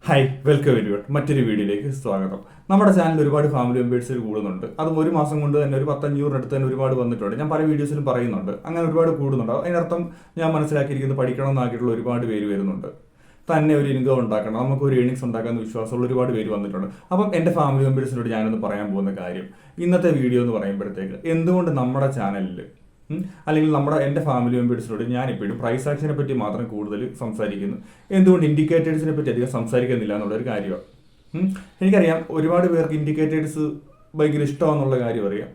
Hi welcome everyone മറ്റൊരു വീഡിയോയിലേക്ക് സ്വാഗതം. നമ്മുടെ ചാനലിൽ ഒരുപാട് ഫാമിലി മെമ്പേഴ്സ് കൂടുന്നുണ്ട്. അതും ഒരു മാസം കൊണ്ട് തന്നെ ഒരു 500 അടുത്ത് തന്നെ ഒരുപാട് വന്നിട്ടുണ്ട്. ഞാൻ പല വീഡിയോസിലും പറയുന്നുണ്ട്, അങ്ങനെ ഒരുപാട് കൂടുന്നുണ്ട്. അതിനർത്ഥം ഞാൻ മനസ്സിലാക്കിയിരിക്കുന്നത് പഠിക്കണമെന്നാക്കിയിട്ടുള്ള ഒരുപാട് പേര് വരുന്നുണ്ട്. തന്നെ ഒരു ഇൻകം ഉണ്ടാക്കണം, നമുക്ക് ഒരു ഏണിങ്സ് ഉണ്ടാക്കാമെന്ന് വിശ്വാസമുള്ള ഒരുപാട് പേര് വന്നിട്ടുണ്ട്. അപ്പം എൻ്റെ ഫാമിലി മെമ്പേഴ്സിനോട് ഞാനൊന്ന് പറയാൻ പോകുന്ന കാര്യം, ഇന്നത്തെ വീഡിയോ എന്ന് പറയുമ്പോഴത്തേക്ക് എന്തുകൊണ്ട് നമ്മുടെ ചാനലിൽ അല്ലെങ്കിൽ എൻ്റെ ഫാമിലി മെമ്പേഴ്സിനോട് ഞാനിപ്പോഴും പ്രൈസ് ആക്ഷനെ പറ്റി മാത്രം കൂടുതൽ സംസാരിക്കുന്നു, എന്തുകൊണ്ട് ഇൻഡിക്കേറ്റേഴ്സിനെ പറ്റി അധികം സംസാരിക്കുന്നില്ല എന്നുള്ളൊരു കാര്യമാണ്. എനിക്കറിയാം ഒരുപാട് പേർക്ക് ഇൻഡിക്കേറ്റേഴ്സ് ഭയങ്കര ഇഷ്ടമാണെന്നുള്ള കാര്യം അറിയാം.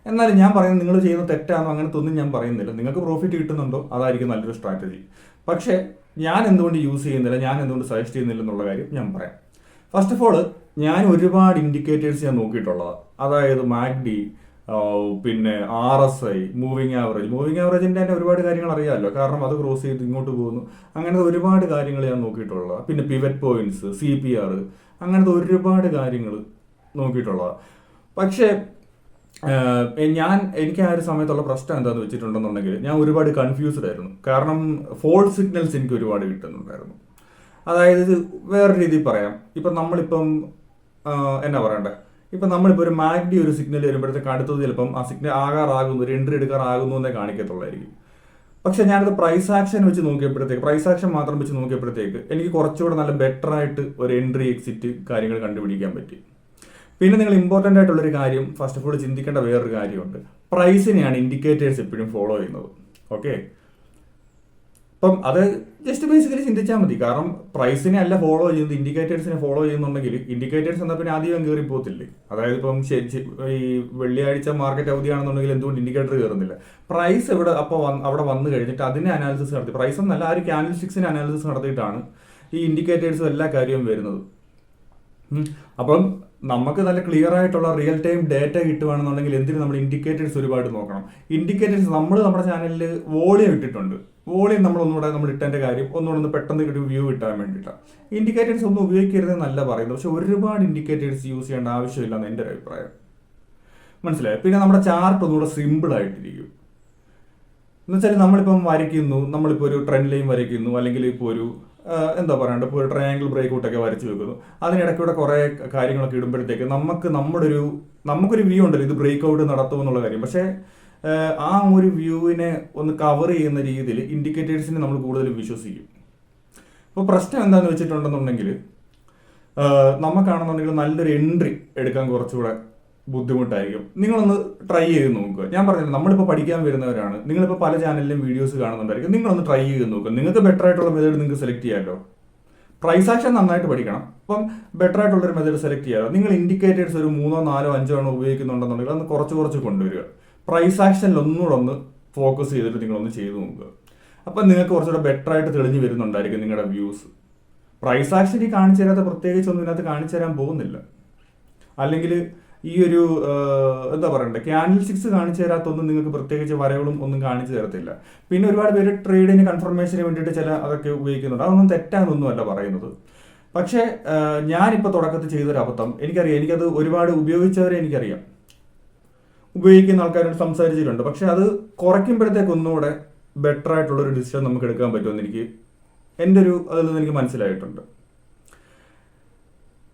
എന്നാലും ഞാൻ പറയുന്നത് നിങ്ങൾ ചെയ്യുന്ന തെറ്റാണോ അങ്ങനത്തെ ഒന്നും ഞാൻ പറയുന്നില്ല. നിങ്ങൾക്ക് പ്രോഫിറ്റ് കിട്ടുന്നുണ്ടോ അതായിരിക്കും നല്ലൊരു സ്ട്രാറ്റജി. പക്ഷേ ഞാൻ എന്തുകൊണ്ട് യൂസ് ചെയ്യുന്നില്ല, ഞാൻ എന്തുകൊണ്ട് സജസ്റ്റ് ചെയ്യുന്നില്ല എന്നുള്ള കാര്യം ഞാൻ പറയാം. ഫസ്റ്റ് ഓഫ് ഓൾ, ഞാൻ ഒരുപാട് ഇൻഡിക്കേറ്റേഴ്സ് ഞാൻ നോക്കിയിട്ടുള്ളതാണ്. അതായത് മാഗ്ഡി, പിന്നെ RSI, മൂവിങ് ആവറേജിൻ്റെ തന്നെ ഒരുപാട് കാര്യങ്ങൾ അറിയാമല്ലോ, കാരണം അത് ക്രോസ് ചെയ്ത് ഇങ്ങോട്ട് പോകുന്നു. അങ്ങനത്തെ ഒരുപാട് കാര്യങ്ങൾ ഞാൻ നോക്കിയിട്ടുള്ളതാണ്. പിന്നെ പിവറ്റ് പോയിന്റ്സ്, CPR, അങ്ങനത്തെ ഒരുപാട് കാര്യങ്ങൾ നോക്കിയിട്ടുള്ളതാണ്. പക്ഷേ എനിക്ക് ആ ഒരു സമയത്തുള്ള പ്രശ്നം എന്താണെന്ന് വെച്ചിട്ടുണ്ടെന്നുണ്ടെങ്കിൽ ഞാൻ ഒരുപാട് കൺഫ്യൂസ്ഡ് ആയിരുന്നു. കാരണം ഫോൾസ് സിഗ്നൽസ് എനിക്ക് ഒരുപാട് കിട്ടുന്നുണ്ടായിരുന്നു. അതായത് വേറെ രീതിയിൽ പറയാം, ഇപ്പം നമ്മളിപ്പം എന്നാ പറയണ്ടേ, ഇപ്പം നമ്മളിപ്പോൾ ഒരു മാഗ്ഡി ഒരു സിഗ്നൽ വരുമ്പോഴത്തേക്ക് അടുത്തത് ചിലപ്പം ആ സിഗ്നൽ ആകാറാകുന്നു, ഒരു എൻട്രി എടുക്കാറാകുന്നു എന്നേ കാണിക്കത്തുള്ളായിരിക്കും. പക്ഷെ ഞാനത് പ്രൈസ് ആക്ഷൻ വെച്ച് നോക്കിയപ്പോഴത്തേക്ക്, പ്രൈസ് ആക്ഷൻ മാത്രം വെച്ച് നോക്കിയപ്പോഴത്തേക്ക് എനിക്ക് കുറച്ചുകൂടെ നല്ല ബെറ്റർ ആയിട്ട് ഒരു എൻട്രി എക്സിറ്റ് കാര്യങ്ങൾ കണ്ടുപിടിക്കാൻ പറ്റി. പിന്നെ നിങ്ങൾ ഇമ്പോർട്ടൻ്റ് ആയിട്ടുള്ളൊരു കാര്യം, ഫസ്റ്റ് ഓഫ് ഓൾ ചിന്തിക്കേണ്ട വേറൊരു കാര്യമുണ്ട്. പ്രൈസിനെയാണ് ഇൻഡിക്കേറ്റേഴ്സ് എപ്പോഴും ഫോളോ ചെയ്യുന്നത്. ഓക്കെ, അപ്പം അത് ജസ്റ്റ് ബേസിക്കലി ചിന്തിച്ചാൽ മതി. കാരണം പ്രൈസിനെ അല്ല ഫോളോ ചെയ്യുന്നത്, ഇൻഡിക്കേറ്റേഴ്സിനെ ഫോളോ ചെയ്യുന്നുണ്ടെങ്കിൽ ഇൻഡിക്കേറ്റേഴ്സ് എന്നാൽ പിന്നെ ആദ്യം കയറി പോകത്തില്ലേ. അതായത് ഇപ്പം ഈ വെള്ളിയാഴ്ച മാർക്കറ്റ് അവധിയാണെന്നുണ്ടെങ്കിൽ എന്തുകൊണ്ട് ഇൻഡിക്കേറ്റർ കയറുന്നില്ല? പ്രൈസ് ഇവിടെ അപ്പോൾ അവിടെ വന്നു കഴിഞ്ഞിട്ട് അതിനെ അനാലിസിസ് നടത്തി, പ്രൈസ് എന്നല്ല ആ ഒരു ക്യാൻഡിൽ സ്റ്റിക്സിനെ അനാലിസിസ് നടത്തിയിട്ടാണ് ഈ ഇൻഡിക്കേറ്റേഴ്സും എല്ലാ കാര്യവും വരുന്നത്. അപ്പം നമുക്ക് നല്ല ക്ലിയർ ആയിട്ടുള്ള റിയൽ ടൈം ഡേറ്റ കിട്ടുകയാണെന്നുണ്ടെങ്കിൽ എന്തിന് നമ്മൾ ഇൻഡിക്കേറ്റേഴ്സ് ഒരുപാട് നോക്കണം. ഇൻഡിക്കേറ്റേഴ്സ് നമ്മുടെ ചാനലിൽ വോളിയം ഇട്ടിട്ടുണ്ട്. വോളിയം നമ്മൾ ഇട്ടതിൻ്റെ കാര്യം ഒന്നുകൂടെ പെട്ടെന്ന് ഒരു വ്യൂ കിട്ടാൻ വേണ്ടിയിട്ടാണ്. ഇൻഡിക്കേറ്റേഴ്സ് ഒന്നും ഉപയോഗിക്കരുതെന്നല്ല പറയുന്നത്, പക്ഷെ ഒരുപാട് ഇൻഡിക്കേറ്റേഴ്സ് യൂസ് ചെയ്യേണ്ട ആവശ്യമില്ലെന്ന് എൻ്റെ ഒരു അഭിപ്രായം. മനസ്സിലായോ? പിന്നെ നമ്മുടെ ചാർട്ട് ഒന്നുകൂടെ സിമ്പിൾ ആയിട്ടിരിക്കും. എന്നുവെച്ചാൽ നമ്മളിപ്പം വരയ്ക്കുന്നു, നമ്മളിപ്പോൾ ഒരു ട്രെൻഡ് ലൈൻ വരയ്ക്കുന്നു, അല്ലെങ്കിൽ ഇപ്പോൾ ഒരു എന്താ പറയണ്ട, ഇപ്പോൾ ഒരു ട്രയാങ്കിൾ ബ്രേക്ക് ഔട്ടൊക്കെ വരച്ച് വെക്കുന്നു. അതിനിടയ്ക്കൂടെ കുറേ കാര്യങ്ങളൊക്കെ ഇടുമ്പോഴത്തേക്ക് നമുക്കൊരു വ്യൂ ഉണ്ടല്ലോ, ഇത് ബ്രേക്ക് ഔട്ട് നടത്തുമെന്നുള്ള കാര്യം. പക്ഷേ ആ ഒരു വ്യൂവിനെ ഒന്ന് കവർ ചെയ്യുന്ന രീതിയിൽ ഇൻഡിക്കേറ്റേഴ്സിനെ നമ്മൾ കൂടുതൽ വിശ്വസിക്കും. അപ്പോൾ പ്രശ്നം എന്താണെന്ന് വെച്ചിട്ടുണ്ടെന്നുണ്ടെങ്കിൽ, നമുക്കാണെന്നുണ്ടെങ്കിൽ നല്ലൊരു എൻട്രി എടുക്കാൻ കുറച്ചുകൂടെ ബുദ്ധിമുട്ടായിരിക്കും. നിങ്ങളൊന്ന് ട്രൈ ചെയ്ത് നോക്കുക. ഞാൻ പറഞ്ഞില്ല, നമ്മളിപ്പോൾ പഠിക്കാൻ വരുന്നവരാണ്, നിങ്ങളിപ്പോൾ പല ചാനലിലും വീഡിയോസ് കാണുന്നുണ്ടായിരിക്കും. നിങ്ങളൊന്ന് ട്രൈ ചെയ്ത് നോക്കുക. നിങ്ങൾക്ക് ബെറ്റർ ആയിട്ടുള്ള മെത്തേഡ് നിങ്ങൾക്ക് സെലക്ട് ചെയ്യാമല്ലോ. പ്രൈസ് ആക്ഷൻ നന്നായിട്ട് പഠിക്കണം, അപ്പം ബെറ്റർ ആയിട്ടുള്ളൊരു മെത്തേഡ് സെലക്ട് ചെയ്യാമല്ലോ. നിങ്ങൾ ഇൻഡിക്കേറ്റേഴ്സ് ഒരു 3, 4, 5 എണ്ണം ഉപയോഗിക്കുന്നുണ്ടെന്നുണ്ടെങ്കിൽ അതൊന്ന് കുറച്ച് കൊണ്ടുവരിക. പ്രൈസ് ആക്ഷനിൽ ഒന്നുകൂടെ ഫോക്കസ് ചെയ്തിട്ട് നിങ്ങളൊന്ന് ചെയ്ത് നോക്കുക. അപ്പം നിങ്ങൾക്ക് കുറച്ചുകൂടെ ബെറ്റർ ആയിട്ട് തെളിഞ്ഞ് വരുന്നുണ്ടായിരിക്കും നിങ്ങളുടെ വ്യൂസ്. പ്രൈസ് ആക്ഷൻ ഈ കാണിച്ചു തരാത്ത പ്രത്യേകിച്ചൊന്നും ഇതിനകത്ത് കാണിച്ചു തരാൻ പോകുന്നില്ല. അല്ലെങ്കിൽ ഈ ഒരു എന്താ പറയണ്ടേ, ക്യാൻഡിൽ സ്റ്റിക്സ് കാണിച്ചു തരാത്തൊന്നും നിങ്ങൾക്ക് പ്രത്യേകിച്ച് വരകളും ഒന്നും കാണിച്ചു തരത്തില്ല. പിന്നെ ഒരുപാട് പേര് ട്രേഡിന് കൺഫർമേഷന് വേണ്ടിയിട്ട് അതൊക്കെ ഉപയോഗിക്കുന്നുണ്ട്. അതൊന്നും തെറ്റാണെന്നൊന്നുമല്ല പറയുന്നത്. പക്ഷേ ഞാനിപ്പോൾ തുടക്കത്തിൽ ചെയ്തൊരു അബദ്ധം എനിക്കറിയാം. എനിക്കത് ഒരുപാട് ഉപയോഗിച്ചവരെ എനിക്കറിയാം, ഉപയോഗിക്കുന്ന ആൾക്കാരോട് സംസാരിച്ചിട്ടുണ്ട്. പക്ഷെ അത് കുറയ്ക്കുമ്പോഴത്തേക്ക് ഒന്നുകൂടെ ബെറ്റർ ആയിട്ടുള്ളൊരു ഡിസിഷൻ നമുക്ക് എടുക്കാൻ പറ്റുമെന്ന് അതിൽ നിന്ന് എനിക്ക് മനസ്സിലായിട്ടുണ്ട്.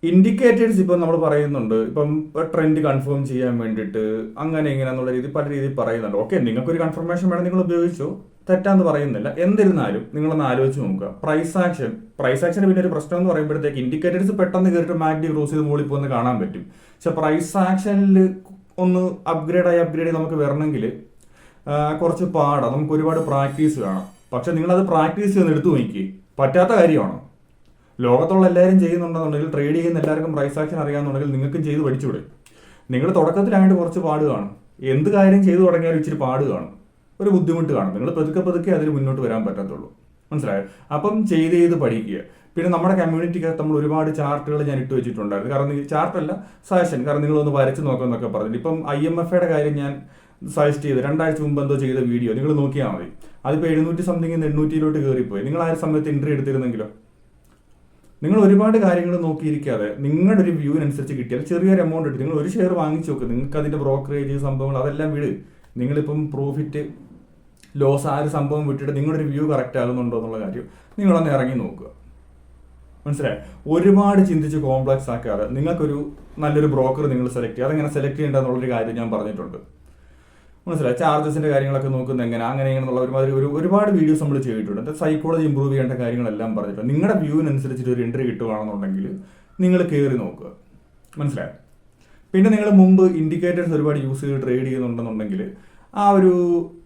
ഇൻഡിക്കേറ്റേഴ്സ് ഇപ്പം നമ്മൾ പറയുന്നുണ്ട്, ഇപ്പം ട്രെൻഡ് കൺഫേം ചെയ്യാൻ വേണ്ടിയിട്ട് അങ്ങനെ ഇങ്ങനെ എന്നുള്ള രീതി പല രീതിയിൽ പറയുന്നുണ്ട്. ഓക്കെ, നിങ്ങൾക്കൊരു കൺഫർമേഷൻ വേണം, നിങ്ങൾ ഉപയോഗിച്ചോ, തെറ്റാന്ന് പറയുന്നില്ല. എന്നിരുന്നാലും നിങ്ങളൊന്ന് ആലോചിച്ച് നോക്കുക. പ്രൈസ് ആക്ഷന് പിന്നെ ഒരു പ്രശ്നം എന്ന് പറയുമ്പോഴത്തേക്ക് ഇൻഡിക്കേറ്റേഴ്സ് പെട്ടെന്ന് കയറിയിട്ട് മാഗ്ഡി ക്രോസ് ചെയ്ത് മുകളിൽ പോകുന്ന കാണാൻ പറ്റും. പക്ഷെ പ്രൈസ് ആക്ഷനിൽ ഒന്ന് അപ്ഗ്രേഡ് നമുക്ക് വരണമെങ്കിൽ കുറച്ച് പാടാണ്, നമുക്ക് ഒരുപാട് പ്രാക്ടീസ് വേണം. പക്ഷെ നിങ്ങളത് പ്രാക്ടീസ് ചെയ്ത് എടുത്തു നോക്കി, പറ്റാത്ത കാര്യമാണോ? ലോകത്തുള്ള എല്ലാവരും ചെയ്യുന്നുണ്ടെന്നുണ്ടെങ്കിൽ, ട്രേഡ് ചെയ്യുന്ന എല്ലാവർക്കും പ്രൈസ് ആക്ഷൻ അറിയാമെന്നുണ്ടെങ്കിൽ നിങ്ങൾക്കും ചെയ്ത് പഠിച്ചുകൂടെ? നിങ്ങൾ തുടക്കത്തിലായിട്ട് കുറച്ച് പാട് കാണും. എന്ത് കാര്യം ചെയ്തു തുടങ്ങിയാലും ഇച്ചിരി പാട് കാണും, ഒരു ബുദ്ധിമുട്ട് കാണും. നിങ്ങൾ പതുക്കെ അതിന് മുന്നോട്ട് വരാൻ പറ്റത്തുള്ളൂ. മനസ്സിലായോ? അപ്പം ചെയ്ത് പഠിക്കുക. പിന്നെ നമ്മുടെ കമ്മ്യൂണിറ്റിക്കകത്ത് നമ്മൾ ഒരുപാട് ചാർട്ടുകൾ ഞാൻ ഇട്ട് വെച്ചിട്ടുണ്ടായിരുന്നു. കാരണം ഈ ചാർട്ടല്ല, സജഷൻ, കാരണം നിങ്ങളൊന്ന് വരച്ച് നോക്കാമെന്നൊക്കെ പറഞ്ഞിട്ട്. ഇപ്പം IMFയുടെ കാര്യം ഞാൻ സജസ്റ്റ് ചെയ്ത് 2 ആഴ്ച മുമ്പ് എന്തോ ചെയ്ത വീഡിയോ നിങ്ങൾ നോക്കിയാൽ മതി. അതിപ്പോൾ 700 സംതിങ് 800 കയറിപ്പോയി. നിങ്ങൾ ആ ഒരു സമയത്ത് എൻട്രി എടുത്തിരുന്നെങ്കിലോ? നിങ്ങൾ ഒരുപാട് കാര്യങ്ങൾ നോക്കിയിരിക്കാതെ നിങ്ങളുടെ ഒരു വ്യൂവിനനുസരിച്ച് കിട്ടിയാൽ ചെറിയൊരു എമൗണ്ട് എടുത്ത് നിങ്ങൾ ഒരു ഷെയർ വാങ്ങിച്ചു നോക്കുക. നിങ്ങൾക്ക് അതിൻ്റെ ബ്രോക്കറേജ് സംഭവങ്ങൾ അതെല്ലാം വിട്. നിങ്ങളിപ്പം പ്രോഫിറ്റ് ലോസ് ആ ഒരു സംഭവം വിട്ടിട്ട് നിങ്ങളുടെ ഒരു വ്യൂ കറക്റ്റ് ആകുന്നുണ്ടോ എന്നുള്ള കാര്യം നിങ്ങളൊന്ന് ഇറങ്ങി നോക്കുക. മനസ്സിലായി? ഒരുപാട് ചിന്തിച്ച് കോംപ്ലക്സ് ആക്കാതെ നിങ്ങൾക്കൊരു നല്ലൊരു ബ്രോക്കർ നിങ്ങൾ സെലക്ട് ചെയ്യുക. അതെങ്ങനെ സെലക്ട് ചെയ്യേണ്ടതെന്നുള്ളൊരു കാര്യം ഞാൻ പറഞ്ഞിട്ടുണ്ട്. മനസ്സിലായി? ചാർജസിന്റെ കാര്യങ്ങളൊക്കെ നോക്കുന്നത് എങ്ങനെ അങ്ങനെ എന്നുള്ള ഒരുപാട് വീഡിയോസ് നമ്മൾ ചെയ്തിട്ടുണ്ട്. സൈക്കോളജി ഇമ്പ്രൂവ് ചെയ്യേണ്ട കാര്യങ്ങളെല്ലാം പറഞ്ഞിട്ടുണ്ട്. നിങ്ങളുടെ വ്യൂവിനനുസരിച്ചിട്ട് ഒരു എൻട്രി കിട്ടുകയാണെന്നുണ്ടെങ്കിൽ നിങ്ങൾ കയറി നോക്കുക. മനസ്സിലായി? പിന്നെ നിങ്ങൾ മുമ്പ് ഇൻഡിക്കേറ്റേഴ്സ് ഒരുപാട് യൂസ് ചെയ്ത് ട്രേഡ് ചെയ്യുന്നുണ്ടെന്നുണ്ടെങ്കിൽ ആ ഒരു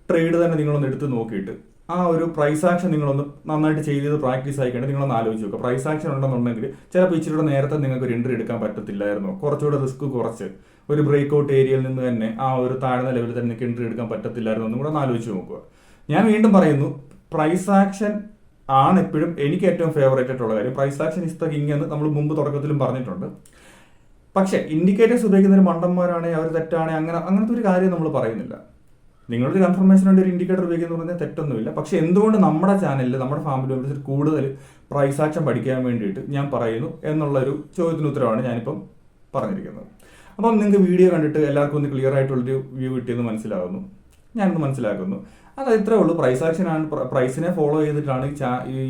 ട്രേഡ് തന്നെ നിങ്ങളൊന്ന് എടുത്ത് നോക്കിയിട്ട് ആ ഒരു പ്രൈസ് ആക്ഷൻ നിങ്ങളൊന്ന് നന്നായിട്ട് ചെയ്ത് പ്രാക്ടീസ് ആയിക്കേണ്ടത് നിങ്ങളൊന്ന് ആലോചിച്ച് നോക്കുക. പ്രൈസ് ആക്ഷൻ ഉണ്ടെന്നുണ്ടെങ്കിൽ ചിലപ്പോൾ ഇച്ചിരി നേരത്തെ നിങ്ങൾക്ക് ഒരു എൻട്രി എടുക്കാൻ പറ്റത്തില്ലായിരുന്നു. കുറച്ചുകൂടെ റിസ്ക് കുറച്ച് ഒരു ബ്രേക്ക് ഔട്ട് ഏരിയയിൽ നിന്ന് തന്നെ ആ ഒരു താഴ്ന്ന ലെവലിൽ തന്നെ നിങ്ങൾക്ക് എൻട്രി എടുക്കാൻ പറ്റത്തില്ലായിരുന്നു എന്നും കൂടെ ഒന്ന് ആലോചിച്ച് നോക്കുക. ഞാൻ വീണ്ടും പറയുന്നു, പ്രൈസ് ആക്ഷൻ ആണ് എപ്പോഴും എനിക്ക് ഏറ്റവും ഫേവറേറ്റ് ആയിട്ടുള്ള കാര്യം. Price action is the king എന്ന് നമ്മൾ മുമ്പ് തുടക്കത്തിലും പറഞ്ഞിട്ടുണ്ട്. പക്ഷേ ഇൻഡിക്കേറ്റേഴ്സ് ഉപയോഗിക്കുന്നവർ മണ്ടന്മാരാണെങ്കിൽ അവർ തെറ്റാണെങ്കിൽ അങ്ങനത്തെ ഒരു കാര്യം നമ്മൾ പറയുന്നില്ല. നിങ്ങളൊരു കൺഫർമേഷൻ വേണ്ടി ഒരു ഇൻഡിക്കേറ്റർ ഉപയോഗിക്കുന്നത് പറഞ്ഞാൽ തെറ്റൊന്നുമില്ല. പക്ഷെ എന്തുകൊണ്ട് നമ്മുടെ ചാനലിൽ നമ്മുടെ ഫാമിലി മെമ്പേഴ്സിൽ കൂടുതൽ പ്രൈസ് ആക്ഷൻ പഠിക്കാൻ വേണ്ടിയിട്ട് ഞാൻ പറയുന്നു എന്നുള്ളൊരു ചോദ്യത്തിന് ഉത്തരവാണ് ഞാനിപ്പം പറഞ്ഞിരിക്കുന്നത്. അപ്പം നിങ്ങൾക്ക് വീഡിയോ കണ്ടിട്ട് എല്ലാവർക്കും ഒന്ന് ക്ലിയർ ആയിട്ടുള്ളൊരു വ്യൂ കിട്ടിയെന്ന് മനസ്സിലാകുന്നു, ഞാനൊന്ന് മനസ്സിലാക്കുന്നു. അത് ഇത്രേ ഉള്ളൂ. പ്രൈസ് ആക്ഷനാണ്, പ്രൈസിനെ ഫോളോ ചെയ്തിട്ടാണ് ഈ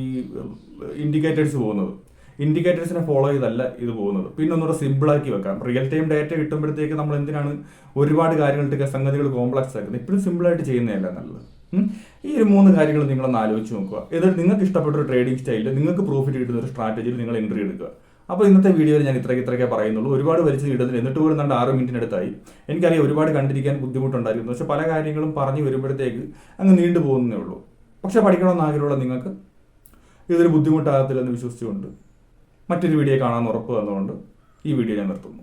ഇൻഡിക്കേറ്റേഴ്സ് പോകുന്നത്. ഇൻഡിക്കേറ്റേഴ്സിനെ ഫോളോ ചെയ്തല്ല ഇത് പോകുന്നത്. പിന്നെ ഒന്നുകൂടെ സിമ്പിളാക്കി വെക്കാം. റിയൽ ടൈം ഡേറ്റ കിട്ടുമ്പോഴത്തേക്ക് നമ്മൾ എന്തിനാണ് ഒരുപാട് കാര്യങ്ങൾക്ക് സംഗതികൾ കോംപ്ലക്സ് ആക്കുന്നത്? ഇപ്പോഴും സിമ്പിളായിട്ട് ചെയ്യുന്നതല്ല നല്ലത്. ഈ ഒരു 3 കാര്യങ്ങൾ നിങ്ങളൊന്ന് ആലോചിച്ച് നോക്കുക. എന്നിട്ട് നിങ്ങൾക്ക് ഇഷ്ടപ്പെട്ട ഒരു ട്രേഡിംഗ് സ്റ്റൈലിൽ നിങ്ങൾക്ക് പ്രോഫിറ്റ് കിട്ടുന്ന ഒരു സ്ട്രാറ്റജിയിൽ നിങ്ങൾ എൻട്രി എടുക്കുക. അപ്പോൾ ഇന്നത്തെ വീഡിയോയിൽ ഞാൻ ഇത്രയൊക്കെ പറയുന്നുള്ളൂ. ഒരുപാട് വലിച്ചു ഇടുന്നില്ല. എന്നിട്ട് പോലും 6 മിനിറ്റിനടുത്തായി. എനിക്കറിയാം ഒരുപാട് കണ്ടിരിക്കാൻ ബുദ്ധിമുട്ടുണ്ടായിരുന്നു. പക്ഷെ പല കാര്യങ്ങളും പറഞ്ഞു വരുമ്പോഴത്തേക്ക് അങ്ങ് നീണ്ടു പോകുന്നേ ഉള്ളൂ. പക്ഷെ പഠിക്കണമെന്ന് ആഗ്രഹമുള്ള നിങ്ങൾക്ക് ഇതൊരു ബുദ്ധിമുട്ടാകത്തില്ലെന്ന് വിശ്വസിച്ചുകൊണ്ട് മറ്റൊരു വീഡിയോ കാണാൻ ഉറപ്പ് തന്നുകൊണ്ട് ഈ വീഡിയോ ഞാൻ നിർത്തുന്നു.